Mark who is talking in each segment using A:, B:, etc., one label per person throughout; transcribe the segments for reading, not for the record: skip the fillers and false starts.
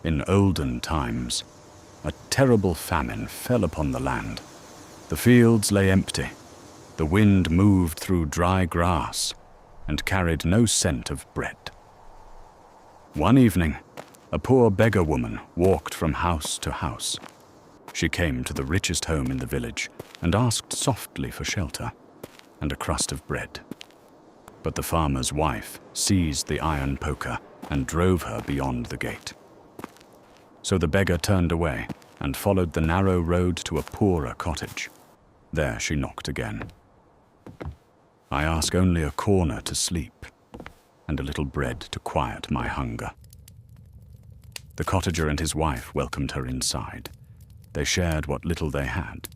A: In olden times, a terrible famine fell upon the land. The fields lay empty. The wind moved through dry grass and carried no scent of bread. One evening, a poor beggar woman walked from house to house. She came to the richest home in the village and asked softly for shelter and a crust of bread. But the farmer's wife seized the iron poker and drove her beyond the gate. So the beggar turned away and followed the narrow road to a poorer cottage. There she knocked again. "I ask only a corner to sleep and a little bread to quiet my hunger." The cottager and his wife welcomed her inside. They shared what little they had.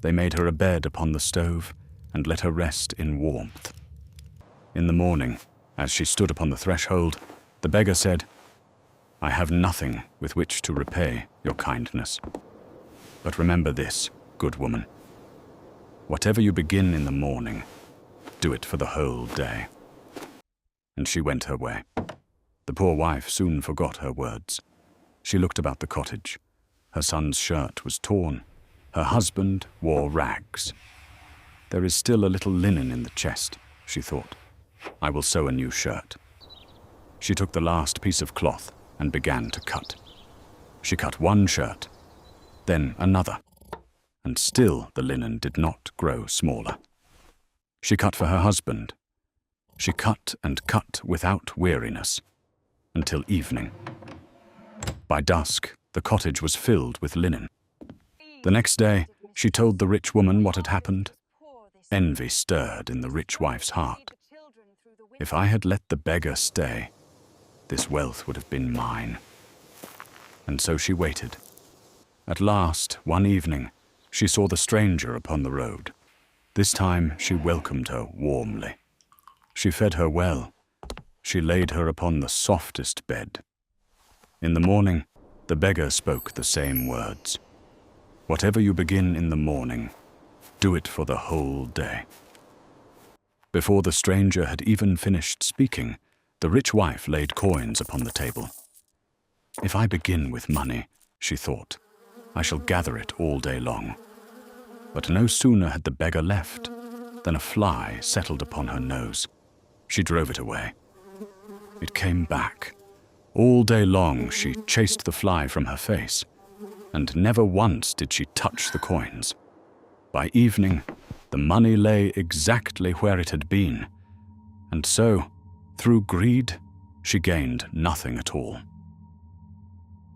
A: They made her a bed upon the stove and let her rest in warmth. In the morning, as she stood upon the threshold, the beggar said, "I have nothing with which to repay your kindness. But remember this, good woman. Whatever you begin in the morning, do it for the whole day." And she went her way. The poor wife soon forgot her words. She looked about the cottage. Her son's shirt was torn. Her husband wore rags. "There is still a little linen in the chest," she thought. "I will sew a new shirt." She took the last piece of cloth and began to cut. She cut one shirt, then another, and still the linen did not grow smaller. She cut for her husband. She cut and cut without weariness, until evening. By dusk, the cottage was filled with linen. The next day, she told the rich woman what had happened. Envy stirred in the rich wife's heart. "If I had let the beggar stay, this wealth would have been mine." And so she waited. At last, one evening, she saw the stranger upon the road. This time she welcomed her warmly. She fed her well. She laid her upon the softest bed. In the morning, the beggar spoke the same words. "Whatever you begin in the morning, do it for the whole day." Before the stranger had even finished speaking, the rich wife laid coins upon the table. "If I begin with money," she thought, "I shall gather it all day long." But no sooner had the beggar left than a fly settled upon her nose. She drove it away. It came back. All day long she chased the fly from her face, and never once did she touch the coins. By evening, the money lay exactly where it had been, and so, through greed, she gained nothing at all.